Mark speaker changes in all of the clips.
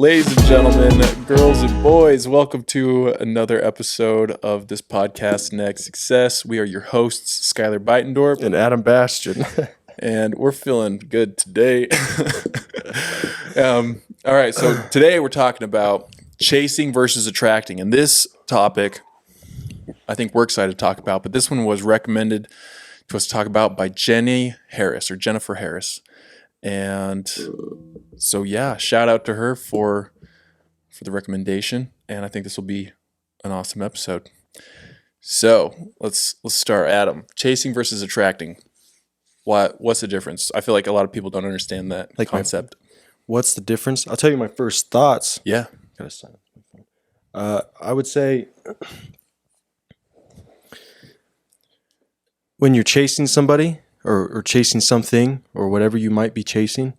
Speaker 1: Ladies and gentlemen, girls and boys, welcome to another episode of this podcast, Next Success. We are your hosts, Skylar Beitendorf
Speaker 2: and Adam Bastian.
Speaker 1: And we're feeling good today. All right, so today we're talking about chasing versus attracting. And this topic, I think we're excited to talk about, but this one was recommended to us to talk about by Jennifer Harris. And so, yeah, shout out to her for the recommendation. And I think this will be an awesome episode. So let's start. Adam, chasing versus attracting. What's the difference? I feel like a lot of people don't understand that concept.
Speaker 2: What's the difference? I'll tell you my first thoughts.
Speaker 1: Yeah.
Speaker 2: I would say when you're chasing somebody or chasing something or whatever you might be chasing,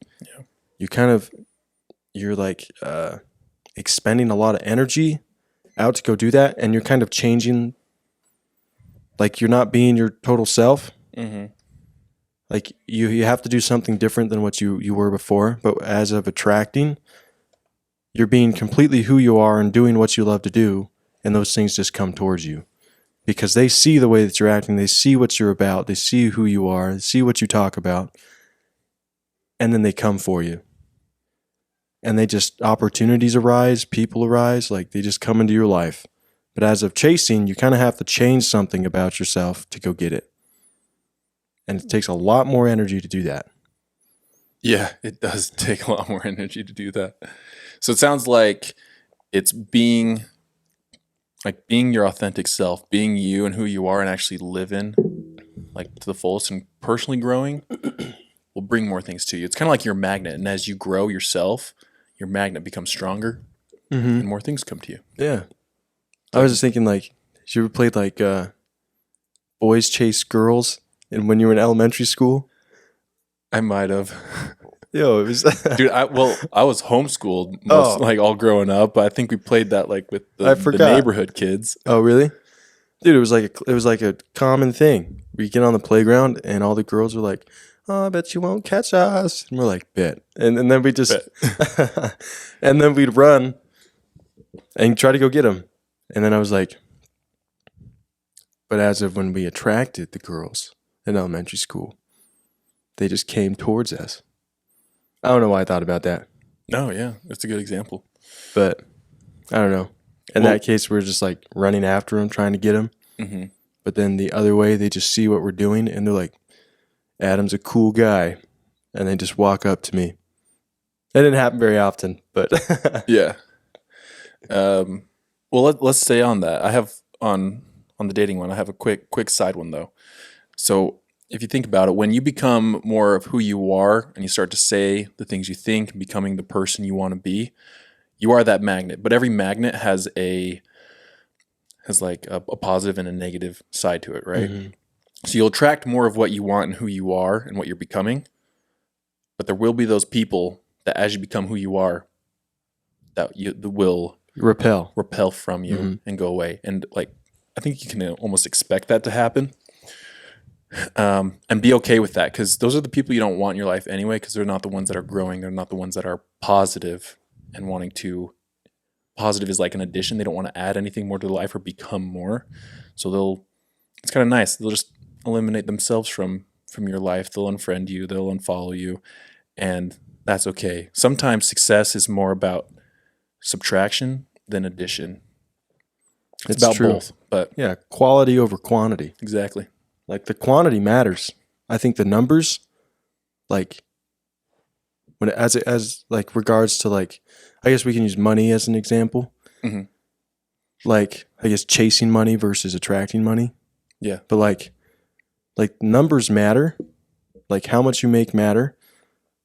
Speaker 2: you're like expending a lot of energy out to go do that, and you're kind of changing, like you're not being your total self.
Speaker 1: Mm-hmm.
Speaker 2: Like you have to do something different than what you were before. But as of attracting, you're being completely who you are and doing what you love to do, and those things just come towards you. Because they see the way that you're acting, they see what you're about, they see who you are, they see what you talk about, and then they come for you. And opportunities arise, people arise, like they just come into your life. But as of chasing, you kind of have to change something about yourself to go get it. And it takes a lot more energy to do that.
Speaker 1: Yeah, it does take a lot more energy to do that. So it sounds like it's being your authentic self, being you and who you are, and actually living like to the fullest and personally growing will bring more things to you. It's kind of like your magnet. And as you grow yourself, your magnet becomes stronger and more things come to you.
Speaker 2: Yeah. I was just thinking, like, you ever played like Boys Chase Girls when you were in elementary school?
Speaker 1: I might have.
Speaker 2: Yo, it was
Speaker 1: dude. I was homeschooled all growing up. But I think we played that like with the neighborhood kids.
Speaker 2: Oh, really? Dude, it was like a common thing. We get on the playground and all the girls were like, "Oh, I bet you won't catch us," and we're like, "Bet," and then we just and then we'd run and try to go get them. And then I was like, but as of when we attracted the girls in elementary school, they just came towards us. I don't know why I thought about that.
Speaker 1: No, yeah, that's a good example.
Speaker 2: But I don't know. In that case, we're just like running after them, trying to get them.
Speaker 1: Mm-hmm.
Speaker 2: But then the other way, they just see what we're doing, and they're like, "Adam's a cool guy," and they just walk up to me. That didn't happen very often, but
Speaker 1: yeah. Well, let's stay on that. I have on the dating one. I have a quick side one though. So if you think about it, when you become more of who you are and you start to say the things you think, becoming the person you want to be, you are that magnet. But every magnet has a positive and a negative side to it, right? Mm-hmm. So you'll attract more of what you want and who you are and what you're becoming. But there will be those people that as you become who you are, that will repel from you and go away. And like, I think you can almost expect that to happen. And be okay with that, because those are the people you don't want in your life anyway, because they're not the ones that are growing. They're not the ones that are positive and wanting to. Positive is like an addition. They don't want to add anything more to their life or become more. So it's kind of nice. They'll just eliminate themselves from your life. They'll unfriend you. They'll unfollow you. And that's okay. Sometimes success is more about subtraction than addition. It's about
Speaker 2: true.
Speaker 1: Both. But
Speaker 2: yeah, quality over quantity.
Speaker 1: Exactly.
Speaker 2: Like the quantity matters. I think the numbers, like when as like regards to like, I guess we can use money as an example. Mm-hmm. Like I guess chasing money versus attracting money.
Speaker 1: Yeah.
Speaker 2: But like numbers matter. Like how much you make matter.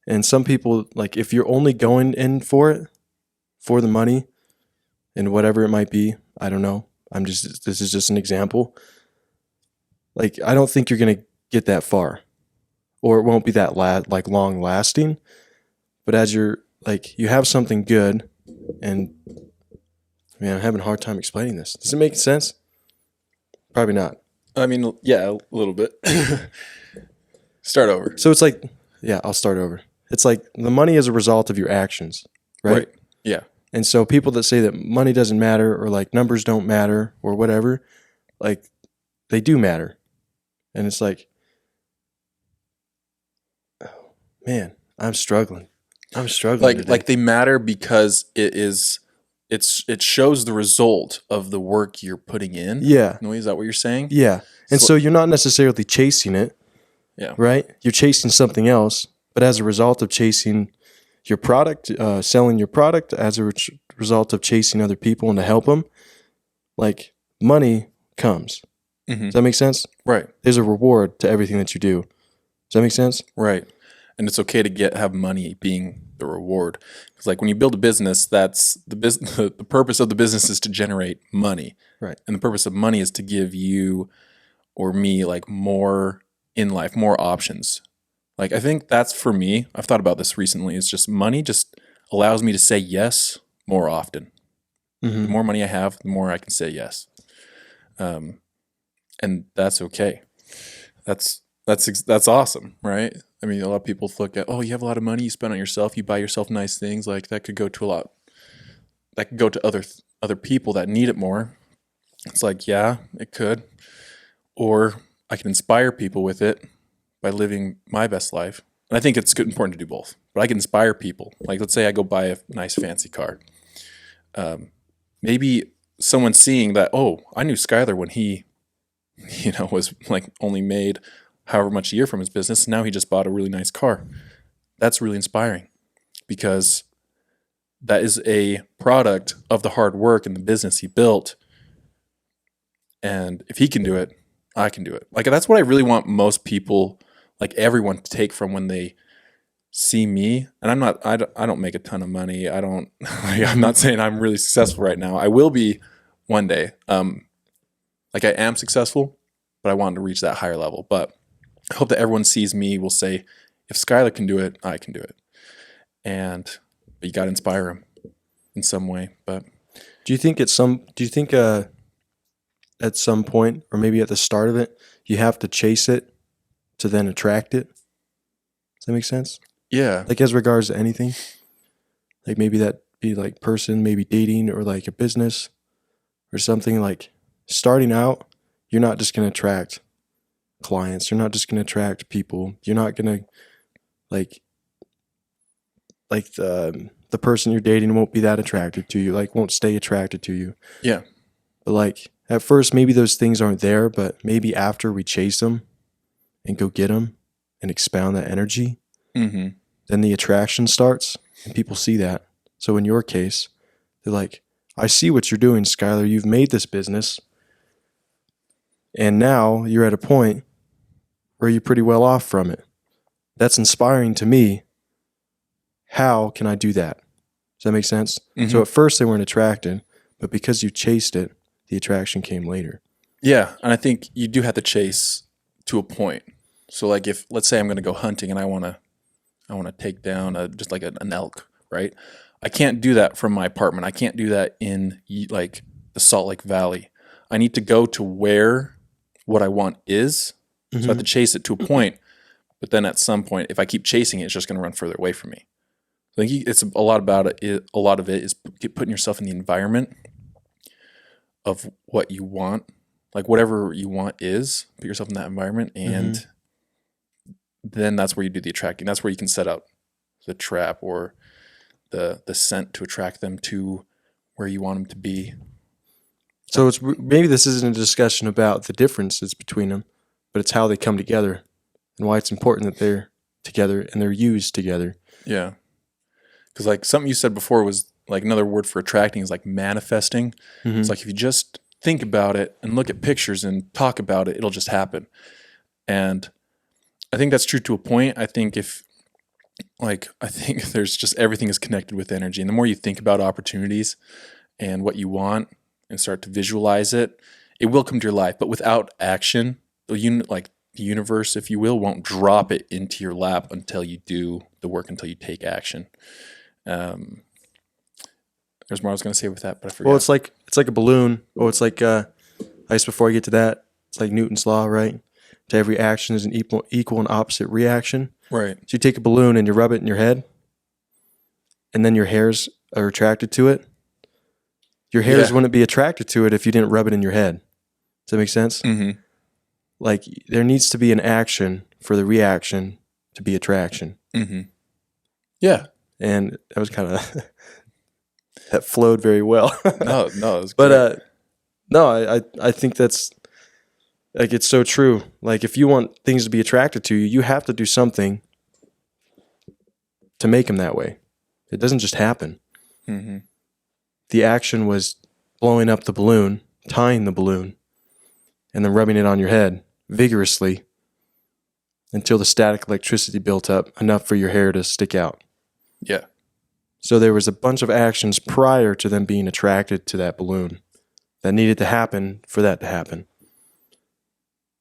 Speaker 2: And some people, like if you're only going in for it, for the money, and whatever it might be, I don't know. This is just an example. Like, I don't think you're going to get that far, or it won't be that long lasting. But as you're like, you have something good, and man, I'm having a hard time explaining this. Does it make sense? Probably not.
Speaker 1: I mean, yeah, a little bit. Start over.
Speaker 2: So it's like, yeah, I'll start over. It's like the money is a result of your actions, right?
Speaker 1: Yeah.
Speaker 2: And so people that say that money doesn't matter or like numbers don't matter or whatever, like they do matter. And it's like, oh, man, I'm struggling.
Speaker 1: Like they matter because it shows the result of the work you're putting in.
Speaker 2: Yeah.
Speaker 1: No, is that what you're saying?
Speaker 2: Yeah. And so you're not necessarily chasing it.
Speaker 1: Yeah.
Speaker 2: Right? You're chasing something else, but as a result of chasing your product, selling your product, as a result of chasing other people and to help them, like money comes.
Speaker 1: Mm-hmm.
Speaker 2: Does that make sense?
Speaker 1: Right.
Speaker 2: There's a reward to everything that you do. Does that make sense?
Speaker 1: Right. And it's okay to have money being the reward. Because like when you build a business, that's the business. The purpose of the business is to generate money.
Speaker 2: Right.
Speaker 1: And the purpose of money is to give you or me like more in life, more options. Like I think that's for me. I've thought about this recently. It's just money just allows me to say yes more often.
Speaker 2: Mm-hmm.
Speaker 1: The more money I have, the more I can say yes. And that's okay. That's awesome, right? I mean, a lot of people look at, oh, you have a lot of money, you spend on yourself, you buy yourself nice things. Like that could go to a lot. That could go to other people that need it more. It's like, yeah, it could. Or I can inspire people with it by living my best life. And I think it's important to do both. But I can inspire people. Like, let's say I go buy a nice fancy car. Maybe someone seeing that, oh, I knew Skylar when he, was like only made however much a year from his business. Now he just bought a really nice car. That's really inspiring because that is a product of the hard work and the business he built. And if he can do it, I can do it. Like that's what I really want most people, like everyone, to take from when they see me. And I don't make a ton of money. I'm not saying I'm really successful right now. I will be one day. Like I am successful, but I want to reach that higher level. But I hope that everyone sees me will say, if Skylar can do it, I can do it. But you got to inspire him in some way. But
Speaker 2: do you think at some point, or maybe at the start of it, you have to chase it to then attract it? Does that make sense?
Speaker 1: Yeah.
Speaker 2: Like as regards to anything, like maybe that be like person, maybe dating or like a business or something. Like starting out, you're not just going to attract clients. You're not just going to attract people. You're not going to like the person you're dating won't be that attracted to you, like won't stay attracted to you.
Speaker 1: Yeah.
Speaker 2: But like at first, maybe those things aren't there, but maybe after we chase them and go get them and expound that energy,
Speaker 1: mm-hmm.
Speaker 2: then the attraction starts and people see that. So in your case, they're like, I see what you're doing, Skylar. You've made this business. And now you're at a point where you're pretty well off from it. That's inspiring to me. How can I do that? Does that make sense? Mm-hmm. So at first they weren't attracted, but because you chased it, the attraction came later.
Speaker 1: Yeah. And I think you do have to chase to a point. So like if, let's say I'm going to go hunting and I want to take down just like an elk, right? I can't do that from my apartment. I can't do that in like the Salt Lake Valley. I need to go to where what I want is. Mm-hmm. So I have to chase it to a point. But then at some point, if I keep chasing it, it's just going to run further away from me. So I think it's a lot about it. A lot of it is putting yourself in the environment of what you want, like whatever you want is. Put yourself in that environment, and then that's where you do the attracting. That's where you can set up the trap or the scent to attract them to where you want them to be.
Speaker 2: So it's maybe this isn't a discussion about the differences between them, but it's how they come together and why it's important that they're together and they're used together.
Speaker 1: Yeah. Because like something you said before was like another word for attracting is like manifesting. Mm-hmm. It's like if you just think about it and look at pictures and talk about it, it'll just happen. And I think that's true to a point. I think there's just everything is connected with energy. And the more you think about opportunities and what you want and start to visualize it, it will come to your life. But without action, the universe, if you will, won't drop it into your lap until you do the work, until you take action. There's more I was going to say with that, but I forgot.
Speaker 2: Well, it's like a balloon. Oh, it's like I guess before I get to that, it's like Newton's law, right? To every action is an equal and opposite reaction.
Speaker 1: Right.
Speaker 2: So you take a balloon and you rub it in your head, and then your hairs are attracted to it, your hairs
Speaker 1: Yeah.
Speaker 2: wouldn't be attracted to it if you didn't rub it in your head. Does that make sense?
Speaker 1: Mm-hmm.
Speaker 2: Like there needs to be an action for the reaction to be attraction.
Speaker 1: Mm-hmm. Yeah.
Speaker 2: And that was kind of that flowed very well.
Speaker 1: No, it was
Speaker 2: But no, I think that's like it's so true. Like if you want things to be attracted to you, you have to do something to make them that way. It doesn't just happen.
Speaker 1: Mm-hmm.
Speaker 2: The action was blowing up the balloon, tying the balloon, and then rubbing it on your head vigorously until the static electricity built up enough for your hair to stick out.
Speaker 1: Yeah.
Speaker 2: So there was a bunch of actions prior to them being attracted to that balloon that needed to happen for that to happen.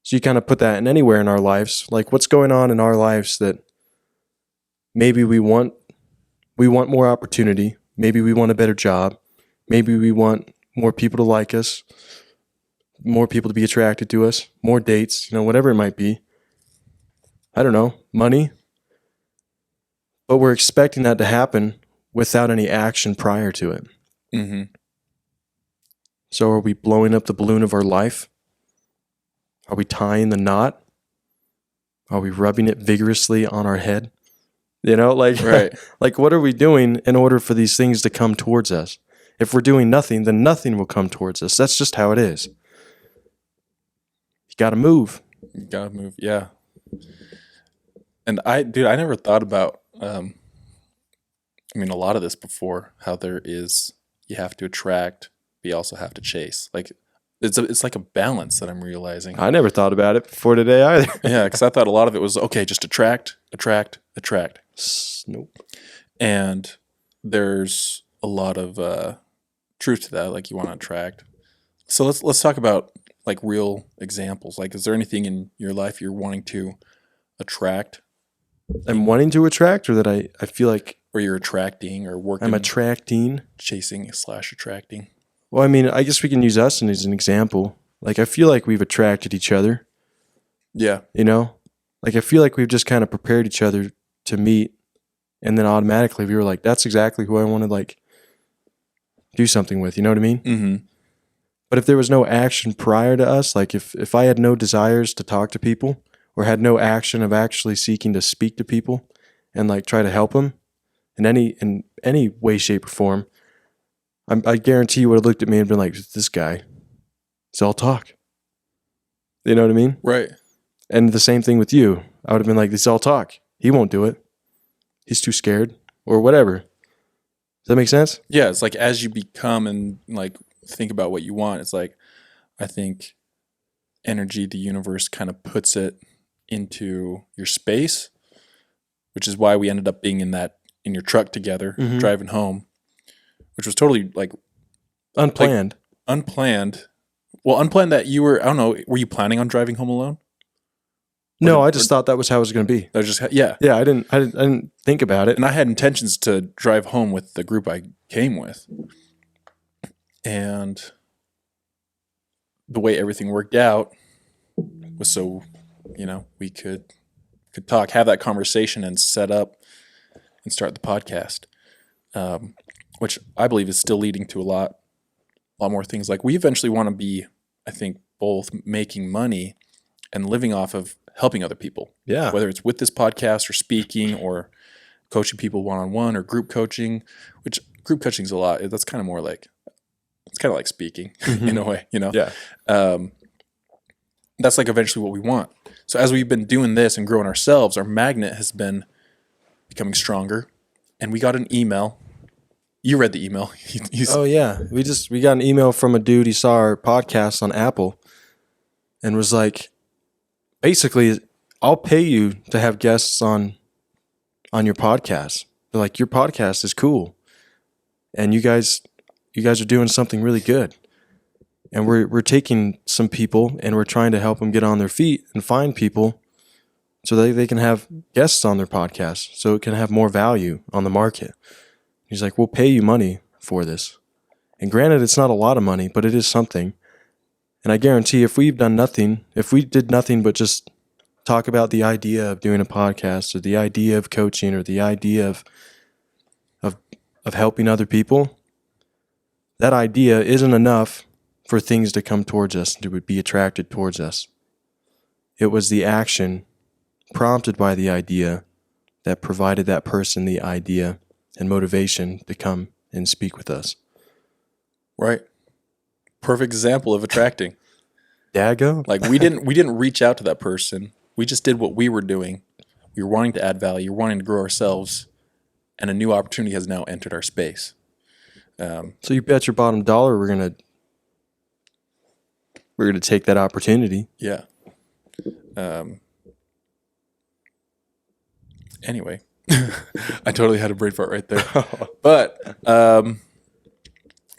Speaker 2: So you kind of put that in anywhere in our lives. Like what's going on in our lives that maybe we want more opportunity. Maybe we want a better job. Maybe we want more people to like us, more people to be attracted to us, more dates, whatever it might be. I don't know, money. But we're expecting that to happen without any action prior to it.
Speaker 1: Mm-hmm.
Speaker 2: So are we blowing up the balloon of our life? Are we tying the knot? Are we rubbing it vigorously on our head?
Speaker 1: Right.
Speaker 2: Like what are we doing in order for these things to come towards us? If we're doing nothing, then nothing will come towards us. That's just how it is. You got to move.
Speaker 1: You gotta move. Yeah. And I never thought about, a lot of this before, how you have to attract, but you also have to chase. Like, it's like a balance that I'm realizing.
Speaker 2: I never thought about it before today either.
Speaker 1: Yeah, because I thought a lot of it was, okay, just attract.
Speaker 2: Nope.
Speaker 1: And there's a lot of truth to that, like you want to attract. So let's talk about like real examples. Like, is there anything in your life you're wanting to attract?
Speaker 2: I'm wanting to attract, or that I feel like
Speaker 1: Or you're attracting or working?
Speaker 2: I'm attracting.
Speaker 1: Chasing/attracting.
Speaker 2: Well, I guess we can use us as an example. Like, I feel like we've attracted each other,
Speaker 1: Yeah.
Speaker 2: Like, I feel like we've just kind of prepared each other to meet. And then automatically we were like, that's exactly who I want to, like, do something with. You know what I mean?
Speaker 1: Mm-hmm.
Speaker 2: But if there was no action prior to us, like if I had no desires to talk to people or had no action of actually seeking to speak to people and, like, try to help them in any way, shape, or form, I guarantee you would have looked at me and been like, this guy, it's all talk. You know what I mean?
Speaker 1: Right.
Speaker 2: And the same thing with you. I would have been like, this is all talk. He won't do it. He's too scared or whatever. Does that make sense?
Speaker 1: Yeah, it's like as you become and like think about what you want, it's like I think energy, the universe kind of puts it into your space, which is why we ended up being in your truck together,
Speaker 2: Mhm.
Speaker 1: driving home, which was totally like
Speaker 2: Unplanned.
Speaker 1: unplanned. Well, unplanned that you were, I don't know, were you planning on driving home alone?
Speaker 2: No, I just thought that was how it was going to be.
Speaker 1: That was just, yeah.
Speaker 2: Yeah, I didn't think about it.
Speaker 1: And I had intentions to drive home with the group I came with. And the way everything worked out was so, we could talk, have that conversation and set up and start the podcast, which I believe is still leading to a lot more things. Like we eventually want to be, I think, both making money and living off of helping other people.
Speaker 2: Yeah.
Speaker 1: Whether it's with this podcast or speaking or coaching people one-on-one or group coaching, which group coaching is a lot. That's kind of more like, it's kind of like speaking in a way,
Speaker 2: Yeah.
Speaker 1: That's like eventually what we want. So as we've been doing this and growing ourselves, our magnet has been becoming stronger. And we got an email. You read the email.
Speaker 2: Oh yeah. We got an email from a dude. He saw our podcast on Apple and was like, basically, I'll pay you to have guests on your podcast. They're like, your podcast is cool. And you guys are doing something really good. And we're taking some people and we're trying to help them get on their feet and find people so that they can have guests on their podcast, so it can have more value on the market. He's like, we'll pay you money for this. And granted, it's not a lot of money, but it is something. And I guarantee if we did nothing but just talk about the idea of doing a podcast or the idea of coaching or the idea of of helping other people, that idea isn't enough for things to come towards us, to be attracted towards us. It was the action prompted by the idea that provided that person the idea and motivation to come and speak with us.
Speaker 1: Right. Perfect example of attracting.
Speaker 2: Dago?
Speaker 1: Like we didn't reach out to that person. We just did what we were doing. We were wanting to add value, we're wanting to grow ourselves, and a new opportunity has now entered our space.
Speaker 2: So you bet your bottom dollar we're gonna take that opportunity.
Speaker 1: Yeah. Anyway, I totally had a brain fart right there. But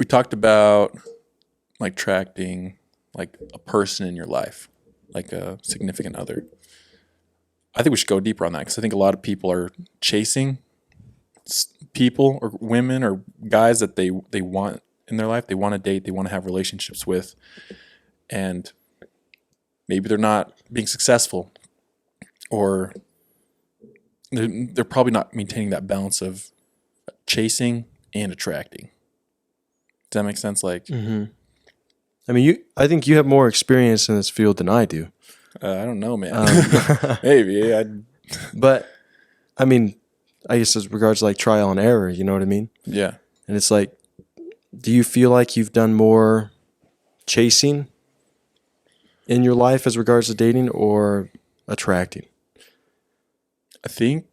Speaker 1: we talked about like attracting like a person in your life, like a significant other. I think we should go deeper on that because I think a lot of people are chasing people or women or guys that they want in their life. They want to date, they want to have relationships with, and maybe they're not being successful, or they're probably not maintaining that balance of chasing and attracting. Does that make sense? Like,
Speaker 2: I mean, I think you have more experience in this field than I do.
Speaker 1: I don't know, man. Maybe.
Speaker 2: But, I mean, I guess as regards to like trial and error, you know what I mean?
Speaker 1: Yeah.
Speaker 2: And it's like, do you feel like you've done more chasing in your life as regards to dating or attracting?
Speaker 1: I think.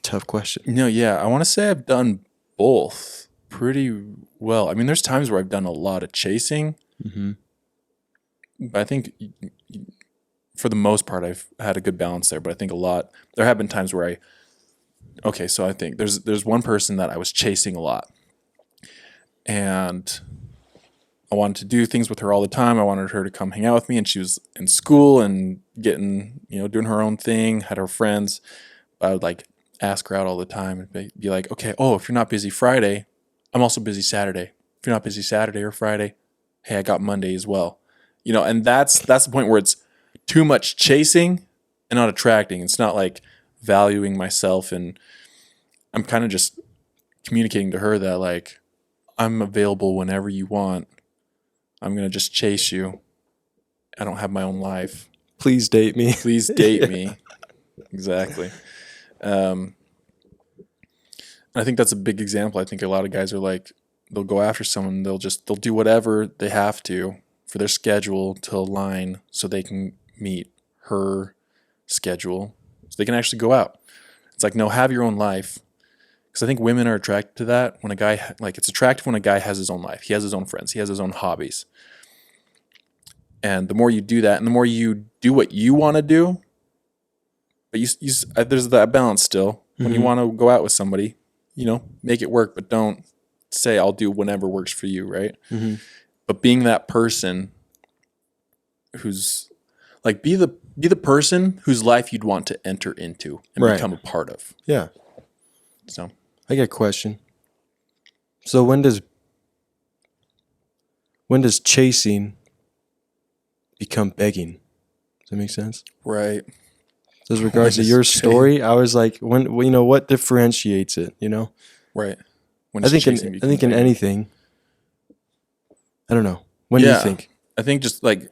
Speaker 2: Tough question.
Speaker 1: No, yeah. I want to say I've done both pretty well. I mean, there's times where I've done a lot of chasing. But I think for the most part, I've had a good balance there. But I think there have been times where so I think there's one person that I was chasing a lot. And I wanted to do things with her all the time. I wanted her to come hang out with me. And she was in school and getting, doing her own thing, had her friends. I would like ask her out all the time and be like, okay, if you're not busy Friday, I'm also busy Saturday. If you're not busy Saturday or Friday, hey, I got Monday as well. And that's the point where it's too much chasing and not attracting. It's not like valuing myself, and I'm kind of just communicating to her that like I'm available whenever you want. I'm gonna just chase you. I don't have my own life.
Speaker 2: Please date me.
Speaker 1: Please date me. Exactly. And I think that's a big example. I think a lot of guys are like, they'll go after someone. They'll do whatever they have to for their schedule to align so they can meet her schedule, so they can actually go out. It's like, no, have your own life. Because I think women are attracted to that when a guy, like, it's attractive when a guy has his own life. He has his own friends. He has his own hobbies. And the more you do that, and the more you do what you want to do, but there's that balance still. When you want to go out with somebody, make it work, but don't say I'll do whenever works for you, right? But being that person who's like, be the person whose life you'd want to enter into and become a part of.
Speaker 2: Yeah.
Speaker 1: So
Speaker 2: I got a question. So when does chasing become begging? Does that make sense?
Speaker 1: Right.
Speaker 2: As regards to your story, I was like, what differentiates it?
Speaker 1: Right. When
Speaker 2: I think in anything. I don't know. When do you think?
Speaker 1: I think just like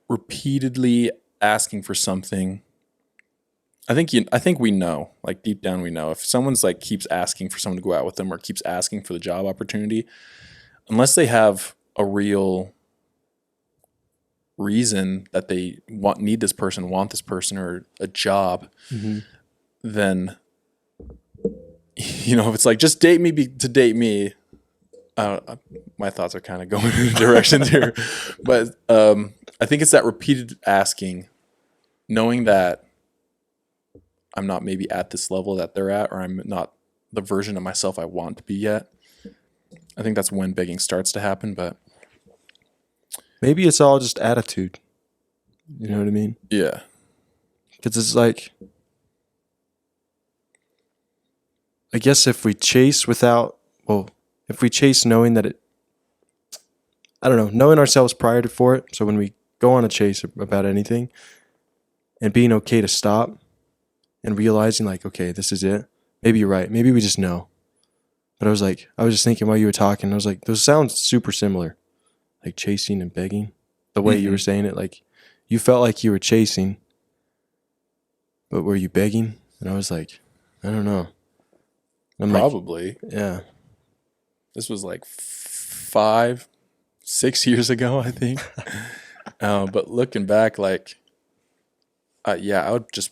Speaker 1: repeatedly asking for something. I think we know, like deep down we know, if someone's like keeps asking for someone to go out with them or keeps asking for the job opportunity, unless they have a real reason that they need this person, want this person, or a job, then if it's like just date me to date me, my thoughts are kind of going in directions here, but I think it's that repeated asking, knowing that I'm not maybe at this level that they're at, or I'm not the version of myself I want to be yet. I think that's when begging starts to happen, but
Speaker 2: maybe it's all just attitude. You know what I mean?
Speaker 1: Yeah.
Speaker 2: Because it's like, I guess if we chase knowing that knowing ourselves prior to for it. So when we go on a chase about anything and being okay to stop and realizing like, okay, this is it. maybe you're right. Maybe we just know. But I was just thinking while you were talking, I was like, those sound super similar, like chasing and begging. The way you were saying it, like you felt like you were chasing, but were you begging? And I was like, I don't know. I'm
Speaker 1: Probably.
Speaker 2: Like, yeah.
Speaker 1: This was like 5, 6 years ago, I think. But looking back, like, I would just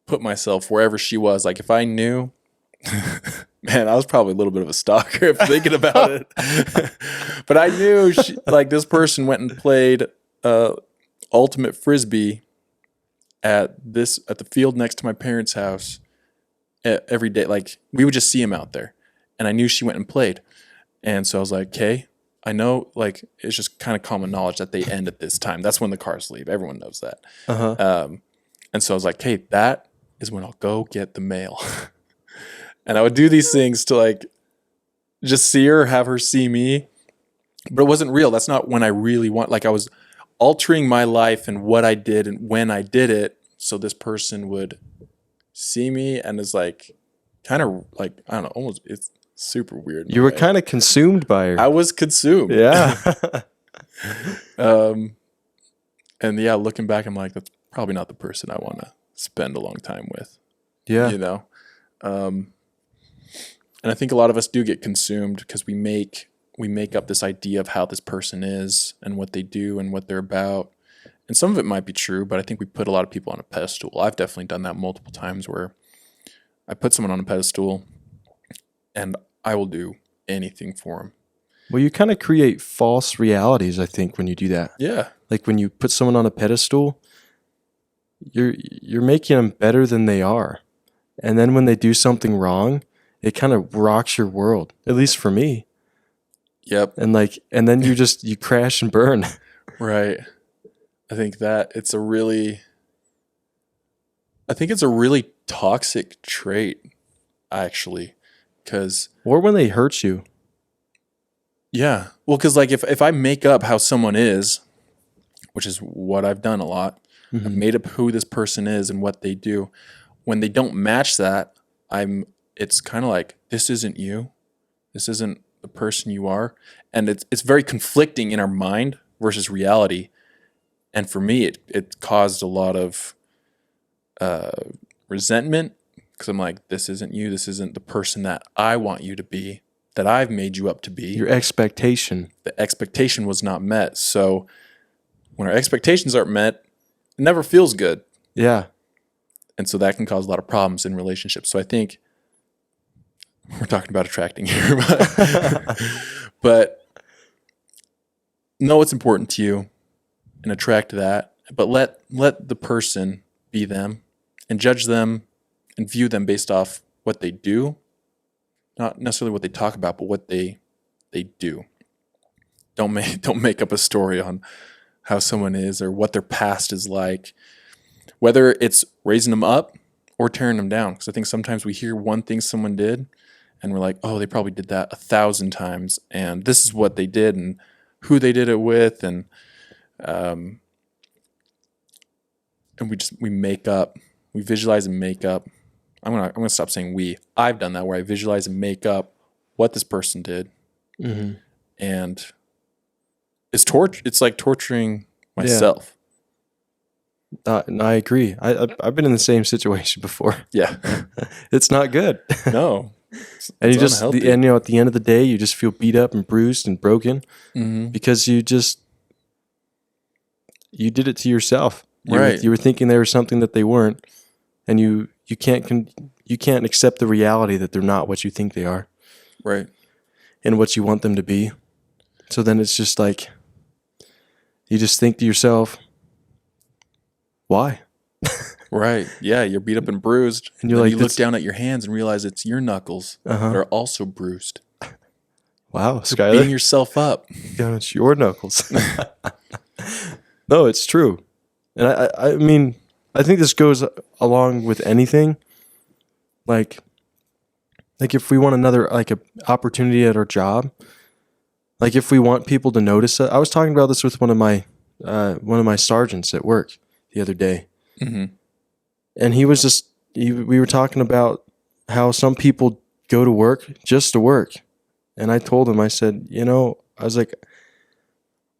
Speaker 1: put myself wherever she was. Like if I knew, man, I was probably a little bit of a stalker if thinking about it. But I knew like this person went and played ultimate frisbee at the field next to my parents' house every day. Like we would just see him out there, and I knew she went and played. And so I was like, okay, I know, like it's just kind of common knowledge that they end at this time. That's when the cars leave. Everyone knows that. And so I was like, hey, that is when I'll go get the mail. And I would do these things to like just see her, have her see me. But it wasn't real. That's not when I really want, like I was altering my life and what I did and when I did it. So this person would see me and is like, kind of like, I don't know, almost, it's super weird.
Speaker 2: You were kind of consumed by her.
Speaker 1: I was consumed.
Speaker 2: Yeah.
Speaker 1: And yeah, looking back, I'm like, that's probably not the person I want to spend a long time with.
Speaker 2: Yeah.
Speaker 1: You know? And I think a lot of us do get consumed because we make up this idea of how this person is and what they do and what they're about. And some of it might be true, but I think we put a lot of people on a pedestal. I've definitely done that multiple times where I put someone on a pedestal and I will do anything for them.
Speaker 2: Well, you kind of create false realities, I think, when you do that.
Speaker 1: Yeah.
Speaker 2: Like when you put someone on a pedestal, you're making them better than they are. And then when they do something wrong, it kind of rocks your world, at least for me.
Speaker 1: Yep.
Speaker 2: And then you crash and burn.
Speaker 1: Right. I think it's a really toxic trait, actually, because
Speaker 2: or when they hurt you.
Speaker 1: Yeah. Well, because like if I make up how someone is, which is what I've done a lot, I've made up who this person is and what they do. When they don't match that, it's kind of like, this isn't you. This isn't the person you are. And it's very conflicting in our mind versus reality. And for me, it caused a lot of resentment because I'm like, this isn't you. This isn't the person that I want you to be, that I've made you up to be.
Speaker 2: Your expectation.
Speaker 1: The expectation was not met. So when our expectations aren't met, it never feels good.
Speaker 2: Yeah.
Speaker 1: And so that can cause a lot of problems in relationships. So I think we're talking about attracting here, but know what's important to you and attract that. But let the person be them and judge them and view them based off what they do, not necessarily what they talk about, but what they do. Don't make up a story on how someone is or what their past is like, whether it's raising them up or tearing them down. Because I think sometimes we hear one thing someone did and we're like, oh, they probably did that 1,000 times, and this is what they did and who they did it with, and we make up, we visualize and make up. I'm gonna stop saying we. I've done that where I visualize and make up what this person did, and it's like torturing myself.
Speaker 2: I agree. I've been in the same situation before.
Speaker 1: Yeah,
Speaker 2: it's not good.
Speaker 1: No,
Speaker 2: and at the end of the day, you just feel beat up and bruised and broken because you did it to yourself. You were thinking they were something that they weren't, and you can't accept the reality that they're not what you think they are,
Speaker 1: right,
Speaker 2: and what you want them to be. So then it's just like you just think to yourself, why?
Speaker 1: Right. Yeah, you're beat up and bruised. And you look down at your hands and realize it's your knuckles that are also bruised.
Speaker 2: Wow,
Speaker 1: You're
Speaker 2: Skyler.
Speaker 1: beating yourself up.
Speaker 2: Yeah, it's your knuckles. No, it's true. And I mean, I think this goes along with anything. Like if we want another, like, a opportunity at our job, like if we want people to notice it. I was talking about this with one of my sergeants at work the other day. And he was we were talking about how some people go to work just to work. And I told him, I said, I was like,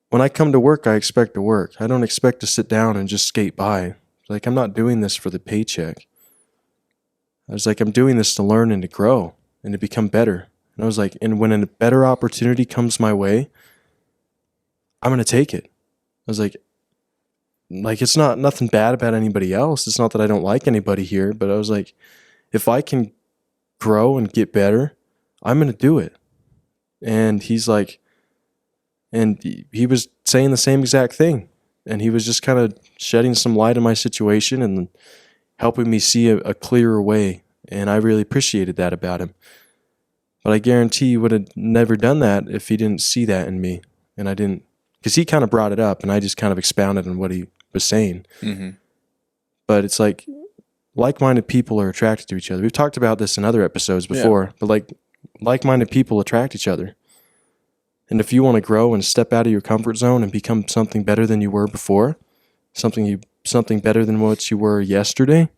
Speaker 2: when I come to work, I expect to work. I don't expect to sit down and just skate by. Like, I'm not doing this for the paycheck. I was like, I'm doing this to learn and to grow and to become better. And I was like, and when a better opportunity comes my way, I'm going to take it. I was like, it's not nothing bad about anybody else. It's not that I don't like anybody here, but I was like, if I can grow and get better, I'm going to do it. And he's like, and he was saying the same exact thing. And he was just kind of shedding some light on my situation and helping me see a clearer way. And I really appreciated that about him. But I guarantee he would have never done that if he didn't see that in me. And I didn't, because he kind of brought it up and I just kind of expounded on what he was saying. Mm-hmm. But it's like-minded people are attracted to each other. We've talked about this in other episodes before, but like-minded people attract each other. And if you want to grow and step out of your comfort zone and become something better than you were before, something better than what you were yesterday,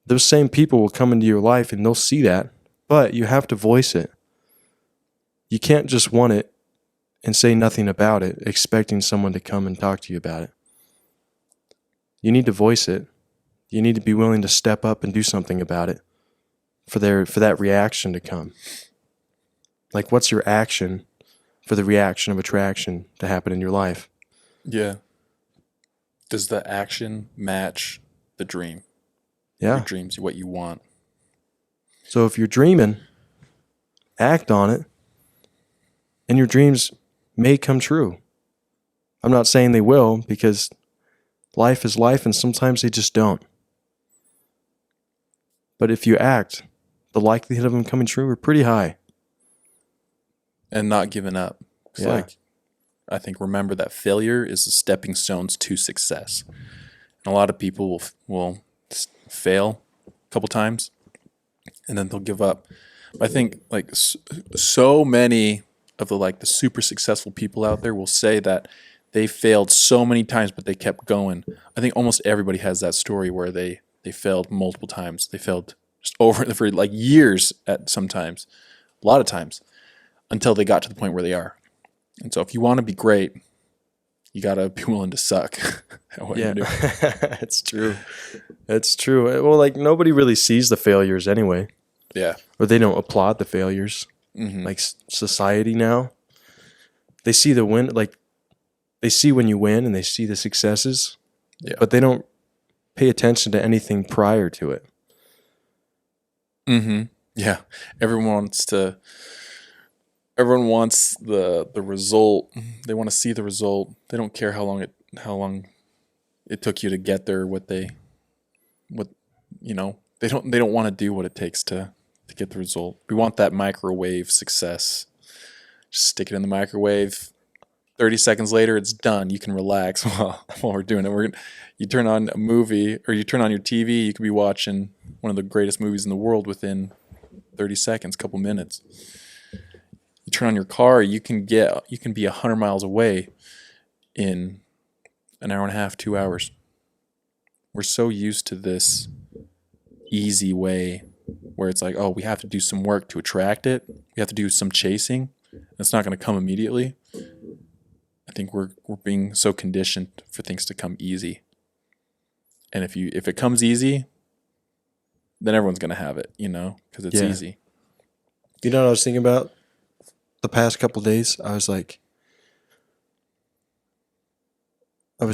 Speaker 2: those same people will come into your life and they'll see that, but you have to voice it. You can't just want it and say nothing about it, expecting someone to come and talk to you about it. You need to voice it. You need to be willing to step up and do something about it for that reaction to come. Like, what's your action for the reaction of attraction to happen in your life?
Speaker 1: Yeah. Does the action match the dream?
Speaker 2: Yeah.
Speaker 1: Your dreams, what you want.
Speaker 2: So if you're dreaming, act on it, and your dreams may come true. I'm not saying they will, because life is life and sometimes they just don't. But if you act, the likelihood of them coming true are pretty high.
Speaker 1: And not giving up.
Speaker 2: Yeah.
Speaker 1: I think remember that failure is the stepping stones to success. And a lot of people will fail a couple times and then they'll give up. I think so many of the super successful people out there will say that they failed so many times, but they kept going. I think almost everybody has that story where they failed multiple times. They failed just over for years at sometimes, a lot of times, until they got to the point where they are. And so if you want to be great, you got to be willing to suck at what you're doing.
Speaker 2: It's true. It's true. Well, nobody really sees the failures anyway.
Speaker 1: Yeah.
Speaker 2: Or they don't applaud the failures. Mm-hmm. Like society now, they see the win, they see when you win and they see the successes, but they don't pay attention to anything prior to it.
Speaker 1: Mm-hmm. Yeah. Everyone wants the result. They want to see the result. They don't care how long it took you to get there. They don't want to do what it takes to get the result. We want that microwave success. Just stick it in the microwave. 30 seconds later, it's done. You can relax while we're doing it. You turn on a movie or you turn on your TV, you could be watching one of the greatest movies in the world within 30 seconds, couple minutes. You turn on your car, you can be 100 miles away in an hour and a half, 2 hours. We're so used to this easy way where it's oh, we have to do some work to attract it. We have to do some chasing. It's not going to come immediately. I think we're being so conditioned for things to come easy. And if it comes easy, then everyone's going to have it, because it's easy.
Speaker 2: You know what I was thinking about the past couple of days? I was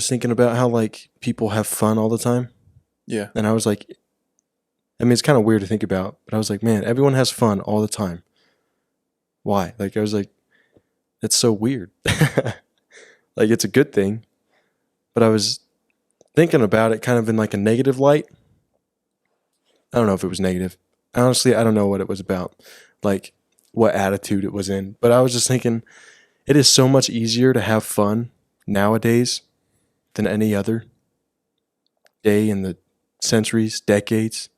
Speaker 2: thinking about how people have fun all the time.
Speaker 1: Yeah.
Speaker 2: And I was it's kind of weird to think about, but I was man, everyone has fun all the time. Why? I was it's so weird. It's a good thing. But I was thinking about it kind of in a negative light. I don't know if it was negative. Honestly, I don't know what it was about. What attitude it was in. But I was just thinking, it is so much easier to have fun nowadays than any other day in the centuries, decades.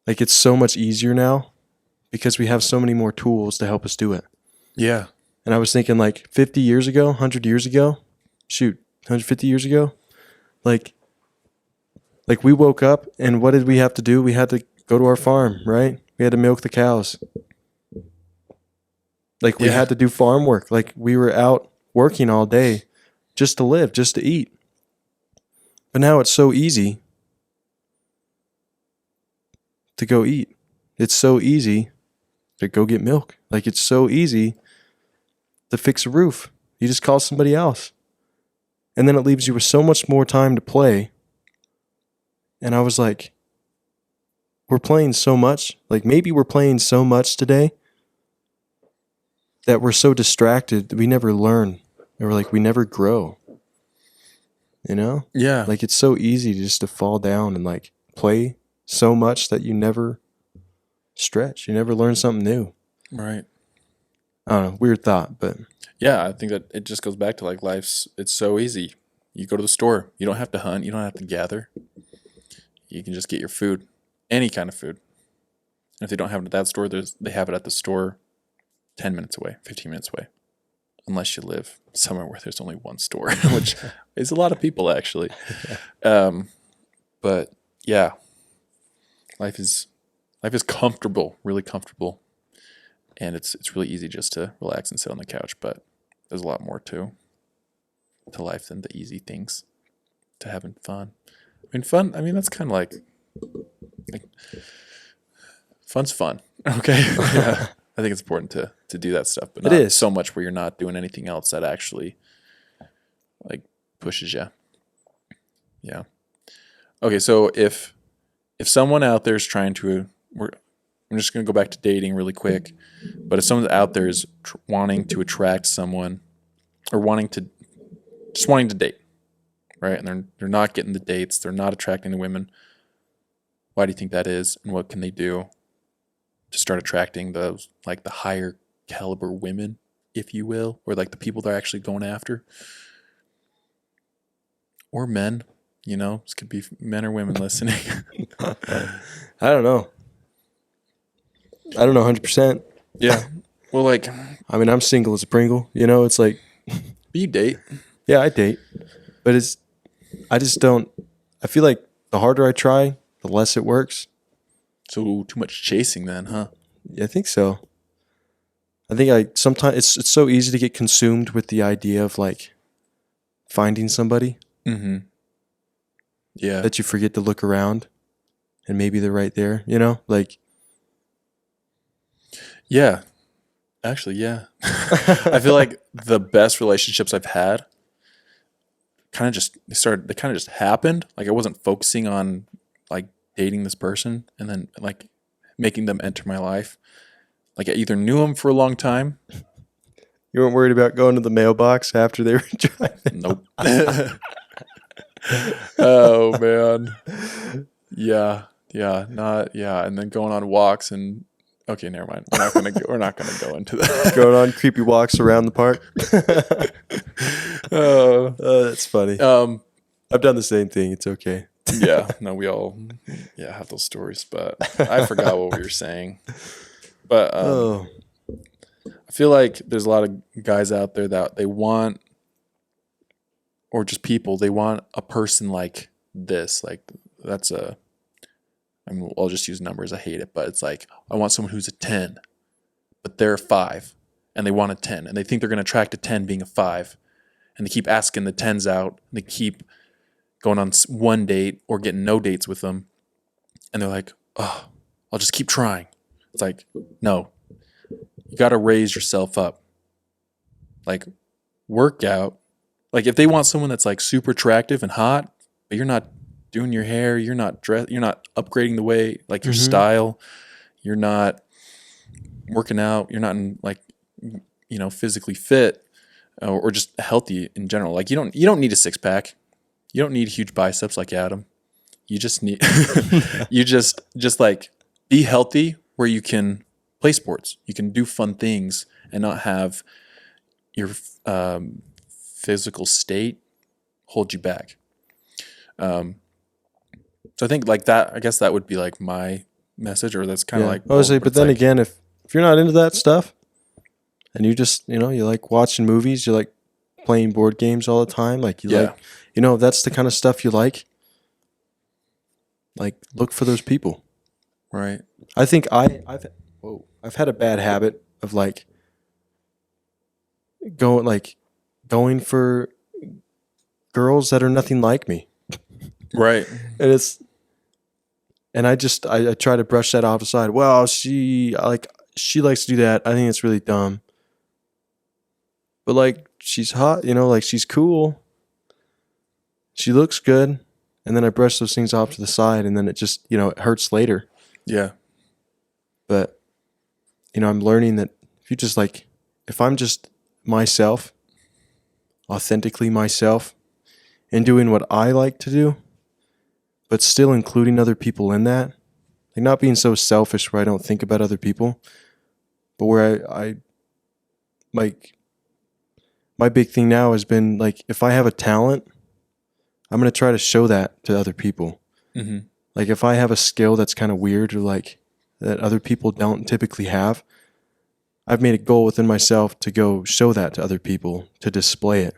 Speaker 2: It's so much easier now because we have so many more tools to help us do it.
Speaker 1: Yeah.
Speaker 2: And I was thinking 50 years ago, 100 years ago, 150 years ago, we woke up and what did we have to do? We had to go to our farm, right? We had to milk the cows. Like we had to do farm work. Like we were out working all day just to live, just to eat. But now it's so easy to go eat. It's so easy to go get milk. Like it's so easy to fix a roof. You just call somebody else. And then it leaves you with so much more time to play. And I was like, we're playing so much. Like maybe we're playing so much today that we're so distracted that we never learn. Or like we never grow. You know?
Speaker 1: Yeah.
Speaker 2: Like it's so easy just to fall down and like play so much that you never stretch. You never learn something new.
Speaker 1: Right.
Speaker 2: I don't know. Weird thought, but
Speaker 1: Yeah, I think that it just goes back to like it's so easy. You go to the store. You don't have to hunt. You don't have to gather. You can just get your food. Any kind of food. And if they don't have it at that store, they have it at the store 10 minutes away, 15 minutes away. Unless you live somewhere where there's only one store, which is a lot of people actually. But yeah, life is comfortable, really comfortable, and it's really easy just to relax and sit on the couch. But there's a lot more to life than the easy things, to having fun. Fun. That's kind of like fun's fun. Okay. Yeah. I think it's important to do that stuff, but not so much where you're not doing anything else that actually like pushes you. Yeah. Okay, so if someone out there is trying to, I'm just going to go back to dating really quick, but if someone out there is wanting to attract someone or wanting to date, right? And they're not getting the dates, they're not attracting the women. Why do you think that is, and what can they do to start attracting those, like the higher caliber women, if you will, or like the people they're actually going after? Or men, this could be men or women listening.
Speaker 2: I don't know. I don't know 100%.
Speaker 1: Yeah. Well, like,
Speaker 2: I'm single as a Pringle, it's like.
Speaker 1: You date.
Speaker 2: Yeah, I date. But I just don't, I feel like the harder I try, the less it works.
Speaker 1: So too much chasing then, huh?
Speaker 2: Yeah, I think so. I think sometimes it's so easy to get consumed with the idea of like finding somebody.
Speaker 1: Mm-hmm. Yeah.
Speaker 2: That you forget to look around and maybe they're right there, like.
Speaker 1: Yeah. Actually, yeah. I feel like the best relationships I've had kind of just happened. Like I wasn't focusing on like dating this person and then like making them enter my life. Like I either knew them for a long time.
Speaker 2: You weren't worried about going to the mailbox after they were driving?
Speaker 1: Nope. Oh man. Yeah. And then going on walks and okay, never mind. We're not gonna go into that.
Speaker 2: Going on creepy walks around the park. Oh, that's funny. I've done the same thing. It's okay.
Speaker 1: Yeah, no, we all have those stories, but I forgot what we were saying. But I feel like there's a lot of guys out there that they want, or just people, they want a person like this. Like I'll just use numbers. I hate it, but it's like I want someone who's a 10, but they're a 5, and they want a 10, and they think they're going to attract a 10 being a 5, and they keep asking the 10s out, and they keep going on one date or getting no dates with them, and they're like, oh, I'll just keep trying. It's like, no, you got to raise yourself up. Like, work out. Like, if they want someone that's like super attractive and hot, but you're not doing your hair, you're not upgrading the way, like your style, you're not working out, you're not in like, physically fit or just healthy in general. Like you don't need a 6-pack. You don't need huge biceps like Adam. You just need, you just like be healthy where you can play sports. You can do fun things and not have your physical state hold you back. So I think like that, I guess that would be like my message, or that's kind of like.
Speaker 2: Obviously, but then again, if you're not into that stuff and you just, you like watching movies, you like playing board games all the time, like you like, that's the kind of stuff you like look for those people.
Speaker 1: Right.
Speaker 2: I think I've had a bad habit of like going for girls that are nothing like me.
Speaker 1: Right.
Speaker 2: And it's and I try to brush that off the side. Well, she likes to do that. I think it's really dumb. But like she's hot, like she's cool. She looks good. And then I brush those things off to the side and then it just, it hurts later.
Speaker 1: Yeah.
Speaker 2: But I'm learning that if I'm just myself, authentically myself, and doing what I like to do, but still including other people in that, like not being so selfish where I don't think about other people, but where I like my big thing now has been like if I have a talent, I'm going to try to show that to other people.
Speaker 1: Mm-hmm.
Speaker 2: Like if I have a skill that's kind of weird or like that other people don't typically have, I've made a goal within myself to go show that to other people, to display it.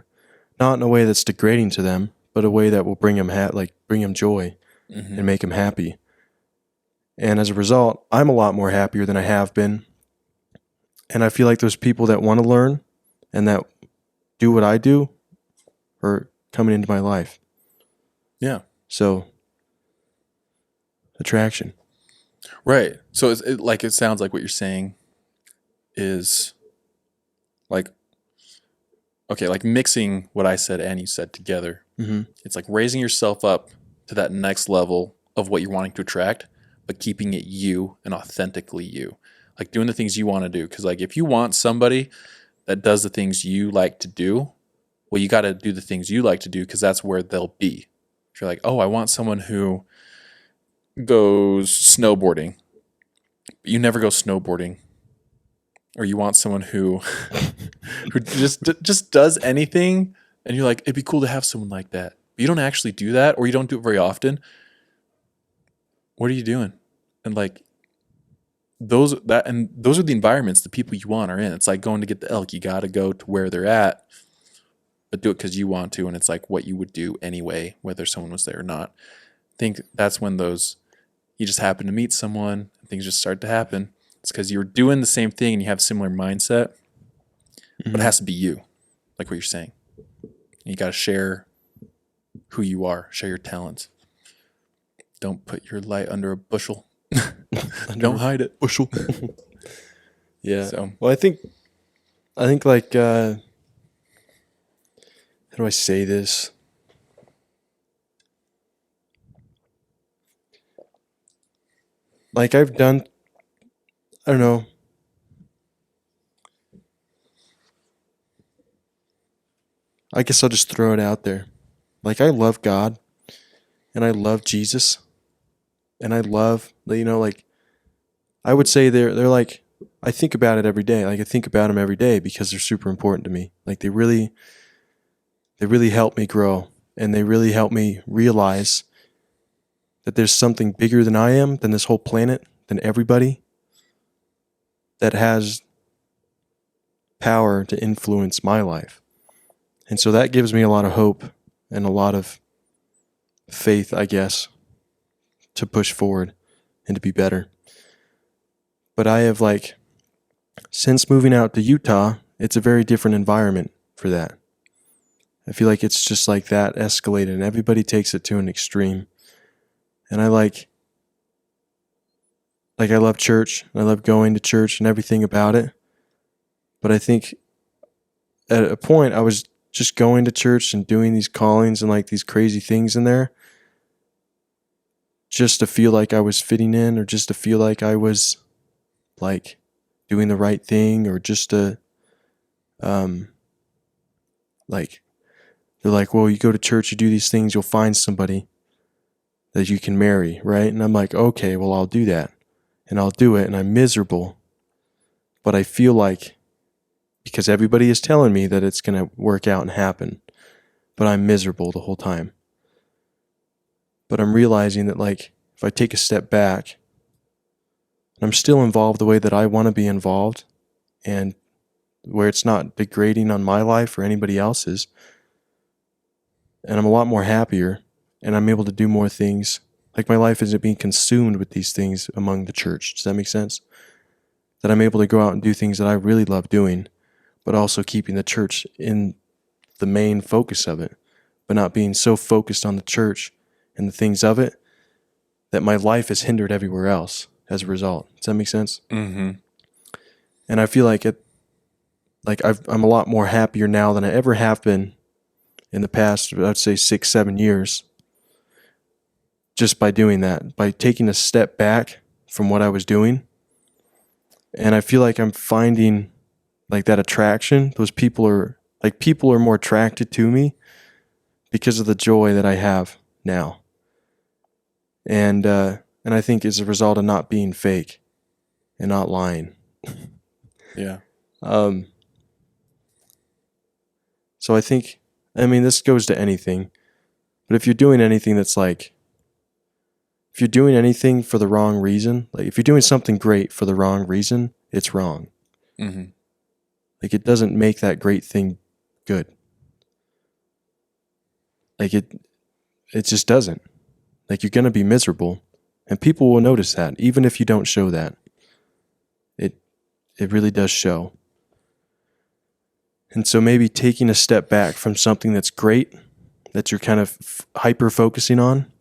Speaker 2: Not in a way that's degrading to them, but a way that will bring them joy and make them happy. And as a result, I'm a lot more happier than I have been. And I feel like those people that want to learn and that do what I do are coming into my life.
Speaker 1: Yeah.
Speaker 2: So, attraction.
Speaker 1: Right. So it sounds like what you're saying is like, okay, like mixing what I said and you said together.
Speaker 2: Mm-hmm.
Speaker 1: It's like raising yourself up to that next level of what you're wanting to attract, but keeping it you and authentically you. Like doing the things you want to do. Because like if you want somebody that does the things you like to do, well, you got to do the things you like to do because that's where they'll be. If you're like, oh, I want someone who goes snowboarding, but you never go snowboarding. Or you want someone who just does anything, and you're like, it'd be cool to have someone like that. But you don't actually do that, or you don't do it very often. What are you doing? And like those are the environments the people you want are in. It's like going to get the elk. You got to go to where they're at, but do it because you want to, and it's like what you would do anyway, whether someone was there or not. I think that's when you just happen to meet someone, and things just start to happen. It's because you're doing the same thing and you have a similar mindset, but it has to be you, like what you're saying. You got to share who you are, share your talents. Don't put your light under a bushel. Don't hide it.
Speaker 2: Bushel. Yeah.
Speaker 1: So,
Speaker 2: well, I think like, how do I say this? Like I've done, I don't know. I guess I'll just throw it out there. Like I love God and I love Jesus and I love, like I would say they're like, I think about it every day. Like I think about them every day because they're super important to me. Like they really help me grow and they really help me realize that there's something bigger than I am, than this whole planet, than everybody, that has power to influence my life. And so that gives me a lot of hope and a lot of faith, I guess, to push forward and to be better. But I have since moving out to Utah, it's a very different environment for that. I feel like it's just like that escalated and everybody takes it to an extreme. And I love church. I love going to church and everything about it. But I think at a point I was just going to church and doing these callings and like these crazy things in there just to feel like I was fitting in or just to feel like I was like doing the right thing or just to they're like, well, you go to church, you do these things, you'll find somebody that you can marry, right? And I'm like, okay, well, I'll do that. And I'll do it, and I'm miserable. But I feel like, because everybody is telling me that it's going to work out and happen, but I'm miserable the whole time. But I'm realizing that, if I take a step back, I'm still involved the way that I want to be involved, and where it's not degrading on my life or anybody else's, and I'm a lot more happier, and I'm able to do more things Like my life isn't being consumed with these things among the church. Does that make sense? That I'm able to go out and do things that I really love doing, but also keeping the church in the main focus of it, but not being so focused on the church and the things of it that my life is hindered everywhere else as a result. Does that make sense?
Speaker 1: Mm-hmm.
Speaker 2: And I feel like I'm a lot more happier now than I ever have been in the past, I'd say 6-7 years, just by doing that, by taking a step back from what I was doing. And I feel like I'm finding like that attraction. People are more attracted to me because of the joy that I have now. And I think it's a result of not being fake and not lying.
Speaker 1: Yeah.
Speaker 2: So I think, this goes to anything, but if you're doing anything that's like, if you're doing anything for the wrong reason, like if you're doing something great for the wrong reason, it's wrong.
Speaker 1: Mm-hmm.
Speaker 2: Like it doesn't make that great thing good. Like it just doesn't. Like you're going to be miserable, and people will notice that even if you don't show that. It really does show. And so maybe taking a step back from something that's great, that you're kind of hyper focusing on,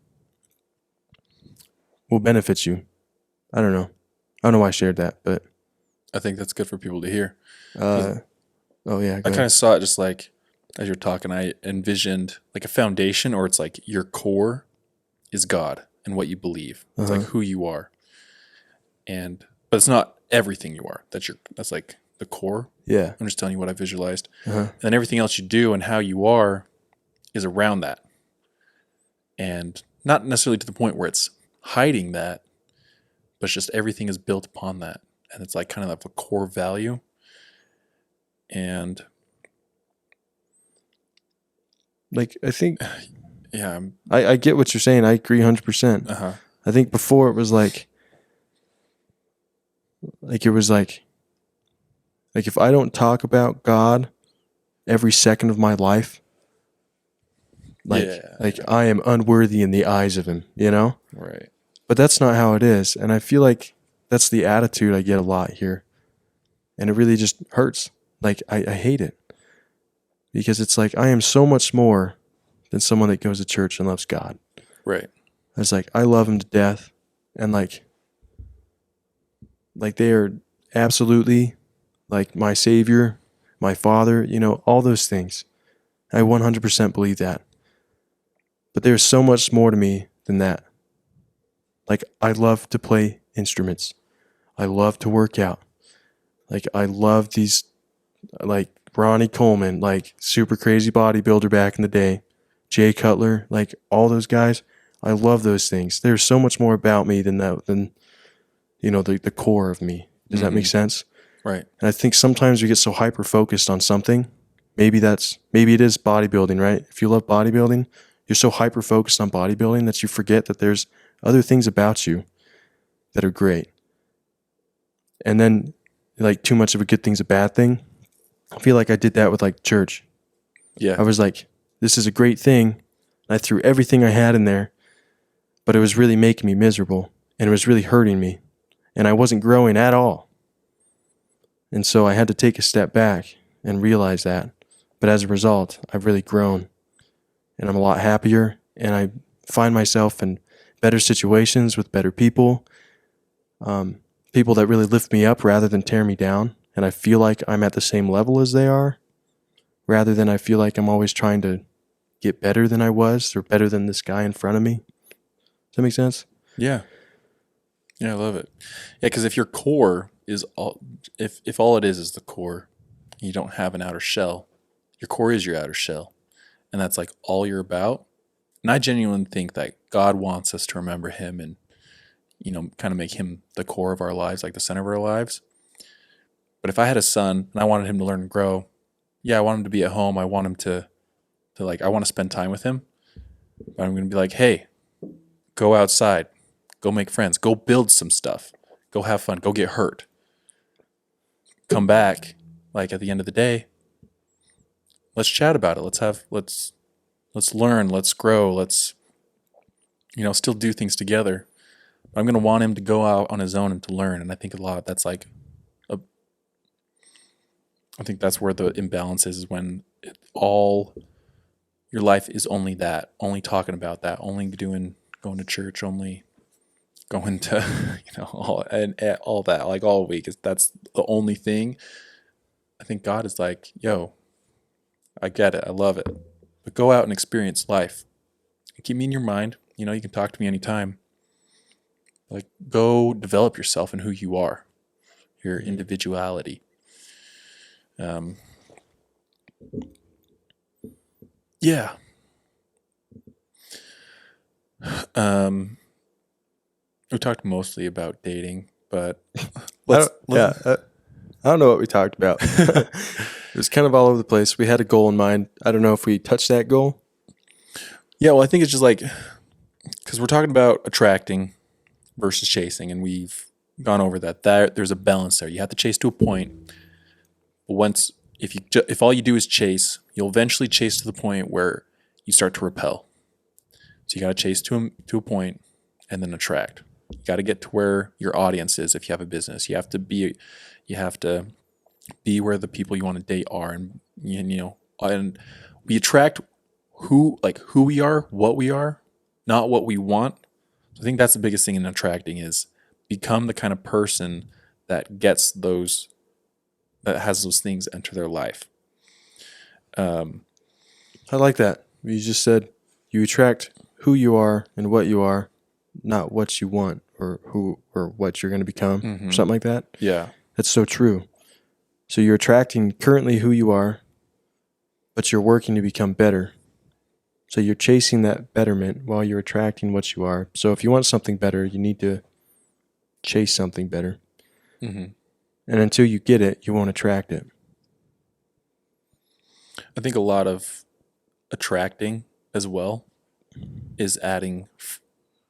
Speaker 2: will benefit you. I don't know why I shared that, but
Speaker 1: I think that's good for people to hear.
Speaker 2: oh yeah,
Speaker 1: I kind of saw it just like as you're talking, I envisioned like a foundation, or it's like your core is God and what you believe. It's like who you are. But it's not everything you are. That's like the core.
Speaker 2: Yeah.
Speaker 1: I'm just telling you what I visualized. And then everything else you do and how you are is around that. And not necessarily to the point where it's hiding that, but it's just everything is built upon that. And it's like kind of like a core value. And
Speaker 2: like, I think,
Speaker 1: yeah,
Speaker 2: I get what you're saying. I agree 100%. I think before it was like if I don't talk about God every second of my life, I am unworthy in the eyes of him, you know?
Speaker 1: Right.
Speaker 2: But that's not how it is. And I feel like that's the attitude I get a lot here. And it really just hurts. Like, I hate it. Because it's like, I am so much more than someone that goes to church and loves God.
Speaker 1: Right.
Speaker 2: It's like, I love him to death. And like they are absolutely like my savior, my father, all those things. I 100% believe that. But there's so much more to me than that. Like, I love to play instruments. I love to work out. Like, I love these, like Ronnie Coleman, like super crazy bodybuilder back in the day, Jay Cutler, like all those guys. I love those things. There's so much more about me than that, the core of me. Does that make sense?
Speaker 1: Right.
Speaker 2: And I think sometimes we get so hyper focused on something. Maybe it is bodybuilding, right? If you love bodybuilding, you're so hyper focused on bodybuilding that you forget that there's other things about you that are great. And then like too much of a good thing's a bad thing. I feel like I did that with like church.
Speaker 1: Yeah.
Speaker 2: I was like, this is a great thing. I threw everything I had in there, but it was really making me miserable and it was really hurting me. And I wasn't growing at all. And so I had to take a step back and realize that. But as a result, I've really grown and I'm a lot happier and I find myself in better situations with better people, people that really lift me up rather than tear me down. And I feel like I'm at the same level as they are, rather than I feel like I'm always trying to get better than I was or better than this guy in front of me. Does that make sense?
Speaker 1: Yeah. Yeah, I love it. Yeah, because if your core is all, if all it is the core, you don't have an outer shell. Your core is your outer shell, and that's like all you're about. And I genuinely think that God wants us to remember Him and kind of make Him the core of our lives, like the center of our lives. But if I had a son and I wanted him to learn and grow, yeah, I want him to be at home. I want him to I want to spend time with him. But I'm going to be like, hey, go outside. Go make friends. Go build some stuff. Go have fun. Go get hurt. Come back. Like at the end of the day, let's chat about it. Let's learn. Let's grow. Let's still do things together. But I'm going to want him to go out on his own and to learn. And I think a lot of that's like, I think that's where the imbalance is when all your life is only that, only talking about that, only going to church, only going to, all that, like all week. That's the only thing. I think God is like, yo, I get it. I love it. But go out and experience life. Keep me in your mind. You can talk to me anytime. Like, go develop yourself and who you are, your individuality. Yeah. We talked mostly about dating, but
Speaker 2: I don't know what we talked about. It was kind of all over the place. We had a goal in mind. I don't know if we touched that goal.
Speaker 1: Yeah, well, I think it's just like, because we're talking about attracting versus chasing, and we've gone over that. There's a balance there. You have to chase to a point. But if all you do is chase, you'll eventually chase to the point where you start to repel. So you got to chase to a point and then attract. You got to get to where your audience is. If you have a business, you have to be where the people you want to date are, and and we attract who we are, what we are, not what we want. So I think that's the biggest thing in attracting is become the kind of person that has those things enter their life.
Speaker 2: I like that. You just said you attract who you are and what you are, not what you want or who or what you're going to become, or something like that.
Speaker 1: Yeah.
Speaker 2: That's so true. So you're attracting currently who you are, but you're working to become better. So you're chasing that betterment while you're attracting what you are. So if you want something better, you need to chase something better.
Speaker 1: Mm-hmm.
Speaker 2: And until you get it, you won't attract it.
Speaker 1: I think a lot of attracting as well is adding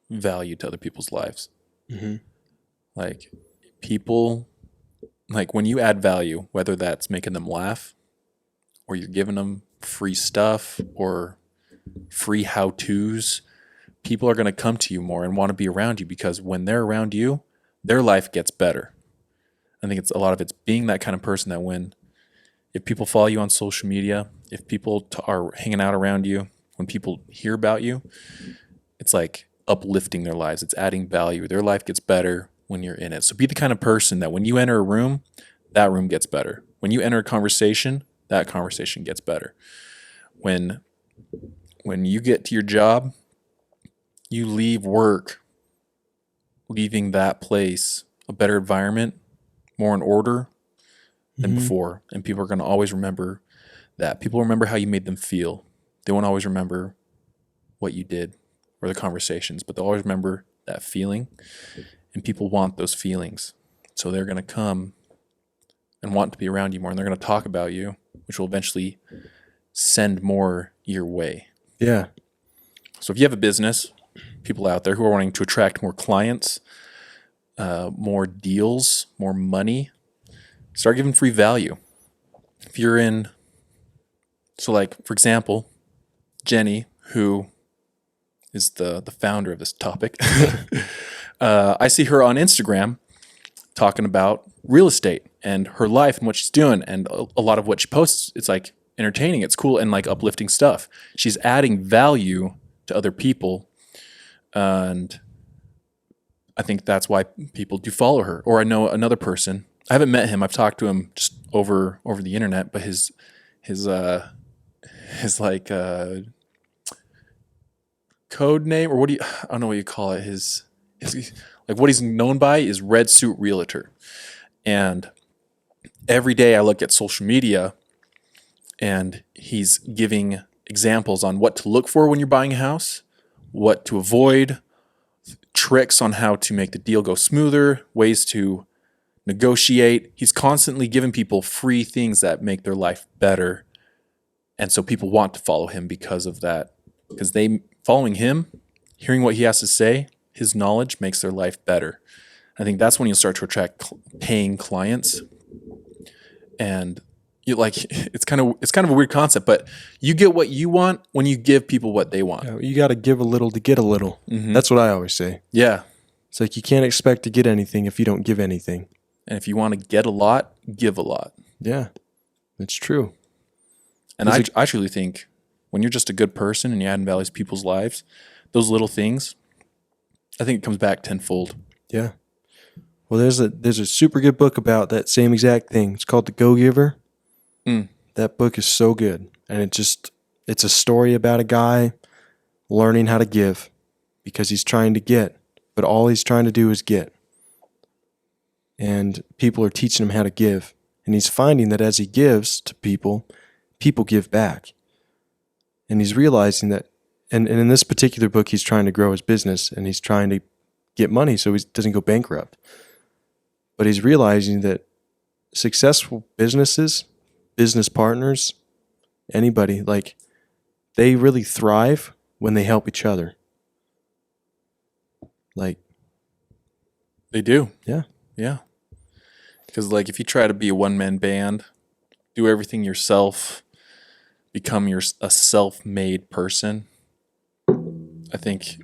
Speaker 1: value to other people's lives.
Speaker 2: Mm-hmm.
Speaker 1: Like people, like when you add value, whether that's making them laugh or you're giving them free stuff or free how-tos, people are going to come to you more and want to be around you because when they're around you, their life gets better. I think a lot of it's being that kind of person that if people follow you on social media, if people are hanging out around you, when people hear about you, it's like uplifting their lives. It's adding value. Their life gets better when you're in it. So be the kind of person that when you enter a room, that room gets better. When you enter a conversation, that conversation gets better. When you get to your job, you leave work, leaving that place a better environment, more in order than before. And people are going to always remember that. People remember how you made them feel. They won't always remember what you did or the conversations, but they'll always remember that feeling. And people want those feelings. So they're going to come and want to be around you more. And they're going to talk about you, which will eventually send more your way.
Speaker 2: Yeah.
Speaker 1: So if you have a business, people out there who are wanting to attract more clients, more deals, more money, start giving free value. If you're for example, Jenny, who is the founder of this topic, I see her on Instagram talking about real estate and her life and what she's doing. And a lot of what she posts, it's like entertaining, it's cool, and like uplifting stuff. She's adding value to other people. And I think that's why people do follow her. Or I know another person. I haven't met him. I've talked to him just over the internet, but his like code name, or I don't know what you call it. His like what he's known by is Red Suit Realtor. And every day I look at social media and he's giving examples on what to look for when you're buying a house, what to avoid, tricks on how to make the deal go smoother, ways to negotiate. He's constantly giving people free things that make their life better. And so people want to follow him because of that. Because following him, hearing what he has to say, his knowledge makes their life better. I think that's when you'll start to attract paying clients. And you like it's kind of a weird concept, but you get what you want when you give people what they want.
Speaker 2: You got to give a little to get a little. That's what I always say.
Speaker 1: Yeah.
Speaker 2: It's like you can't expect to get anything if you don't give anything.
Speaker 1: And if you want to get a lot, give a lot.
Speaker 2: Yeah, it's true.
Speaker 1: And I truly think when you're just a good person and you add value to people's lives, those little things, I think it comes back tenfold. Yeah.
Speaker 2: Well, there's a super good book about that same exact thing. It's called The Go-Giver. That book is so good. And it's a story about a guy learning how to give because he's trying to get, but all he's trying to do is get. And people are teaching him how to give. And he's finding that as he gives to people, people give back. And he's realizing that, and in this particular book, he's trying to grow his business and he's trying to get money so he doesn't go bankrupt. But he's realizing that successful businesses, business partners, anybody, like, they really thrive when they help each other. Like,
Speaker 1: they do.
Speaker 2: Yeah.
Speaker 1: Yeah. Because, like, if you try to be a one-man band, do everything yourself, become a self-made person, I think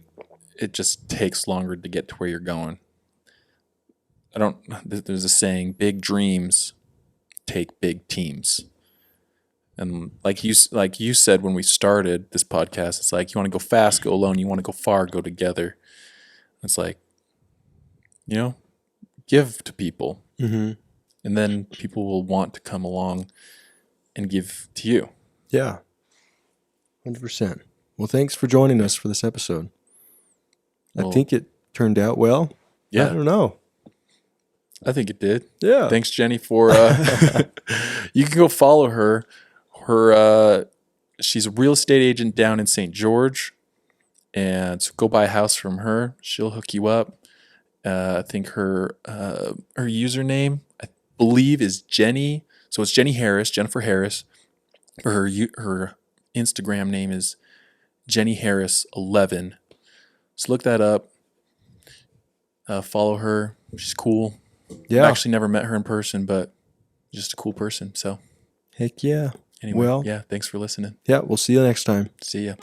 Speaker 1: it just takes longer to get to where you're going. There's a saying, big dreams take big teams. And like you said when we started this podcast, it's like you want to go fast, go alone. You want to go far, go together. It's like, give to people. And then people will want to come along and give to you.
Speaker 2: Yeah. 100%. Well, thanks for joining us for this episode. I think it turned out well.
Speaker 1: Yeah.
Speaker 2: I don't know.
Speaker 1: I think it did.
Speaker 2: Yeah.
Speaker 1: Thanks, Jenny, for you can go follow her. She's a real estate agent down in St. George. And so go buy a house from her. She'll hook you up. I think her username, I believe, is Jenny. So it's Jenny Harris, Jennifer Harris. Her Instagram name is Jenny Harris 11. So look that up. Follow her. She's cool.
Speaker 2: Yeah.
Speaker 1: I've actually never met her in person, but just a cool person. So
Speaker 2: heck yeah.
Speaker 1: anyway, yeah, thanks for listening.
Speaker 2: Yeah, we'll see you next time.
Speaker 1: See ya.